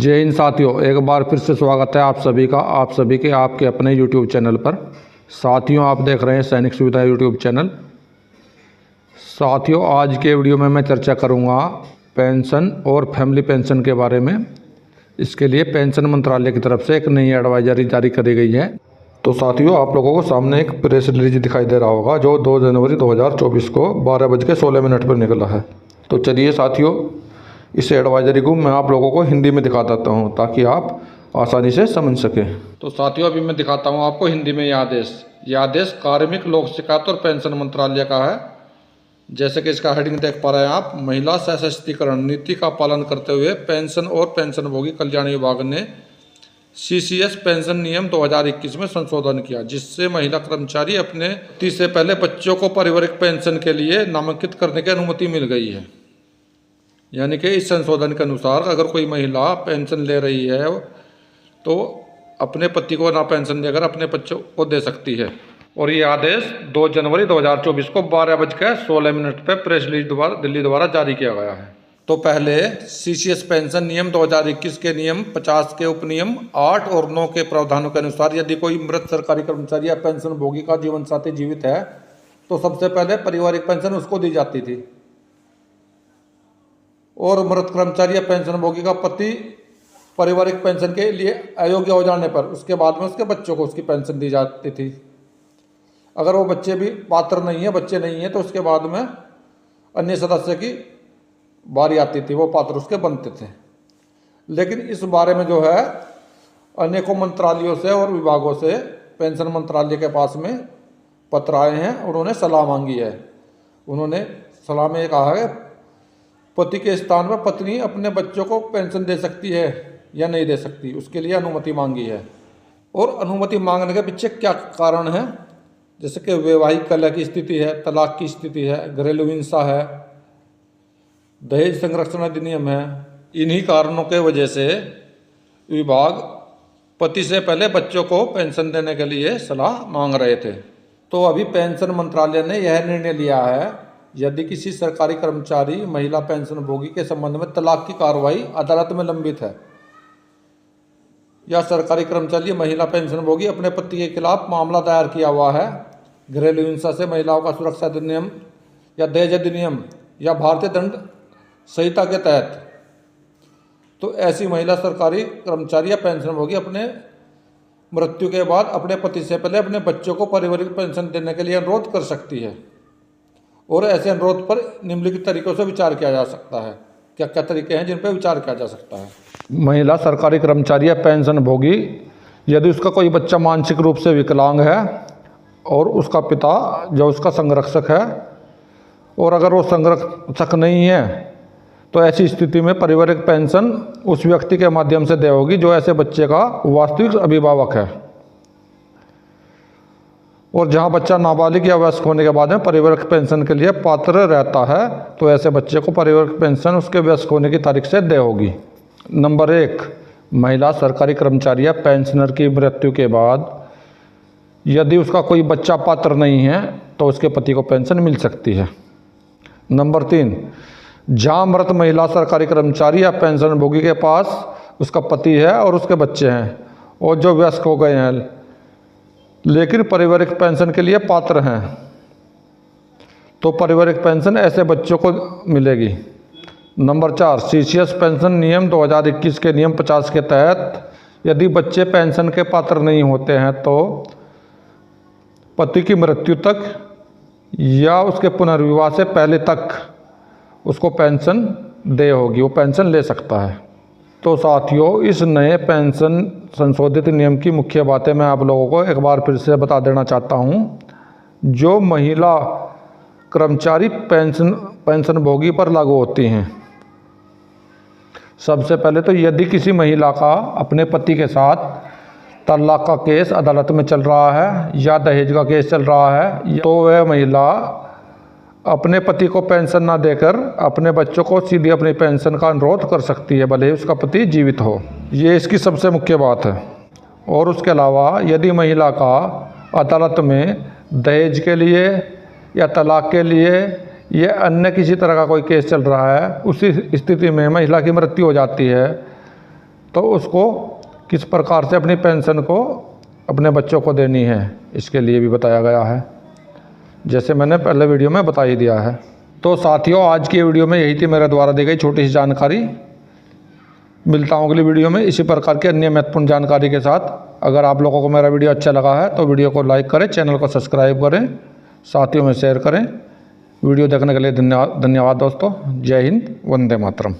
जय हिंद साथियों, एक बार फिर से स्वागत है आप सभी का आपके अपने यूट्यूब चैनल पर। साथियों, आप देख रहे हैं सैनिक सुविधा यूट्यूब चैनल। साथियों, आज के वीडियो में मैं चर्चा करूंगा पेंशन और फैमिली पेंशन के बारे में। इसके लिए पेंशन मंत्रालय की तरफ से एक नई एडवाइजरी जारी करी गई है। तो साथियों, आप लोगों को सामने एक प्रेस रिलीज दिखाई दे रहा होगा जो 2 जनवरी 2024 को 12:16 पर निकला है। तो चलिए साथियों, इस एडवाइजरी को मैं आप लोगों को हिंदी में दिखा देता हूं ताकि आप आसानी से समझ सकें। तो साथियों, अभी मैं दिखाता हूं आपको हिंदी में यह आदेश कार्मिक लोक शिकायत और पेंशन मंत्रालय का है। जैसे कि इसका हेडिंग देख पा रहे हैं आप, महिला सशक्तिकरण नीति का पालन करते हुए पेंशन और पेंशनभोगी कल्याण विभाग ने CCS पेंशन नियम 2021 में संशोधन किया, जिससे महिला कर्मचारी अपने 30 से पहले बच्चों को पारिवारिक पेंशन के लिए नामांकित करने की अनुमति मिल गई है। यानी कि इस संशोधन के अनुसार अगर कोई महिला पेंशन ले रही है तो अपने पति को ना पेंशन देकर अपने बच्चों को दे सकती है। और ये आदेश 2 जनवरी 2024 को 12:16 पर प्रेस रिलीज दिल्ली द्वारा जारी किया गया है। तो पहले CCS पेंशन नियम 2021 के नियम 50 के उपनियम 8 और 9 के प्रावधानों के अनुसार यदि कोई मृत सरकारी कर्मचारी या पेंशन भोगी का जीवन साथी जीवित है तो सबसे पहले पारिवारिक पेंशन उसको दी जाती थी, और मृत कर्मचारी या पेंशन भोगी का पति पारिवारिक पेंशन के लिए अयोग्य हो जाने पर उसके बाद में उसके बच्चों को उसकी पेंशन दी जाती थी। अगर वो बच्चे भी पात्र नहीं है, बच्चे नहीं है, तो उसके बाद में अन्य सदस्य की बारी आती थी, वो पात्र उसके बनते थे। लेकिन इस बारे में जो है अनेकों मंत्रालयों से और विभागों से पेंशन मंत्रालय के पास में पत्र आए हैं, उन्होंने सलाह मांगी है। उन्होंने सलाह में कहा है पति के स्थान पर पत्नी अपने बच्चों को पेंशन दे सकती है या नहीं दे सकती, उसके लिए अनुमति मांगी है। और अनुमति मांगने के पीछे क्या कारण है, जैसे कि वैवाहिक कलह की स्थिति है, तलाक की स्थिति है, घरेलू हिंसा है, दहेज संरक्षण अधिनियम है। इन्हीं कारणों के वजह से विभाग पति से पहले बच्चों को पेंशन देने के लिए सलाह मांग रहे थे। तो अभी पेंशन मंत्रालय ने यह निर्णय लिया है, यदि किसी सरकारी कर्मचारी महिला पेंशन भोगी के संबंध में तलाक की कार्रवाई अदालत में लंबित है, या सरकारी कर्मचारी महिला पेंशन भोगी अपने पति के खिलाफ मामला दायर किया हुआ है, घरेलू हिंसा से महिलाओं का सुरक्षा अधिनियम या दहेज अधिनियम या भारतीय दंड संहिता के तहत, तो ऐसी महिला सरकारी कर्मचारी या पेंशन भोगी अपने मृत्यु के बाद अपने पति से पहले अपने बच्चों को पारिवारिक पेंशन देने के लिए अनुरोध कर सकती है। और ऐसे अनुरोध पर निम्नलिखित तरीकों से विचार किया जा सकता है। क्या क्या तरीके हैं जिन पर विचार किया जा सकता है? महिला सरकारी कर्मचारी या पेंशन भोगी यदि उसका कोई बच्चा मानसिक रूप से विकलांग है और उसका पिता जो उसका संरक्षक है, और अगर वो संरक्षक नहीं है तो ऐसी स्थिति में पारिवारिक पेंशन उस व्यक्ति के माध्यम से देय होगी जो ऐसे बच्चे का वास्तविक अभिभावक है। और जहां बच्चा नाबालिग या वयस्क होने के बाद में पारिवारिक पेंशन के लिए पात्र रहता है तो ऐसे बच्चे को पारिवारिक पेंशन उसके वयस्क होने की तारीख से देय होगी। नंबर 1, महिला सरकारी कर्मचारी या पेंशनर की मृत्यु के बाद यदि उसका कोई बच्चा पात्र नहीं है तो उसके पति को पेंशन मिल सकती है। नंबर 3, जहां मृत महिला सरकारी कर्मचारी या पेंशन भोगी के पास उसका पति है और उसके बच्चे हैं और जो वयस्क हो गए हैं लेकिन पारिवारिक पेंशन के लिए पात्र हैं, तो पारिवारिक पेंशन ऐसे बच्चों को मिलेगी। नंबर 4, CCS पेंशन नियम 2021 के नियम 50 के तहत यदि बच्चे पेंशन के पात्र नहीं होते हैं तो पति की मृत्यु तक या उसके पुनर्विवाह से पहले तक उसको पेंशन देय होगी, वो पेंशन ले सकता है। तो साथियों, इस नए पेंशन संशोधित नियम की मुख्य बातें मैं आप लोगों को एक बार फिर से बता देना चाहता हूं जो महिला कर्मचारी पेंशन भोगी पर लागू होती हैं। सबसे पहले तो यदि किसी महिला का अपने पति के साथ तलाक का केस अदालत में चल रहा है या दहेज का केस चल रहा है, तो वह महिला अपने पति को पेंशन ना देकर अपने बच्चों को सीधी अपनी पेंशन का अनुरोध कर सकती है, भले ही उसका पति जीवित हो। ये इसकी सबसे मुख्य बात है। और उसके अलावा यदि महिला का अदालत में दहेज के लिए या तलाक के लिए या अन्य किसी तरह का कोई केस चल रहा है, उसी स्थिति में महिला की मृत्यु हो जाती है तो उसको किस प्रकार से अपनी पेंशन को अपने बच्चों को देनी है, इसके लिए भी बताया गया है, जैसे मैंने पहले वीडियो में बता ही दिया है। तो साथियों, आज की वीडियो में यही थी मेरे द्वारा दी गई छोटी सी जानकारी। मिलता हूँ अगली वीडियो में इसी प्रकार की अन्य महत्वपूर्ण जानकारी के साथ। अगर आप लोगों को मेरा वीडियो अच्छा लगा है तो वीडियो को लाइक करें, चैनल को सब्सक्राइब करें, साथियों में शेयर करें। वीडियो देखने के लिए धन्यवाद दोस्तों। जय हिंद, वंदे मातरम।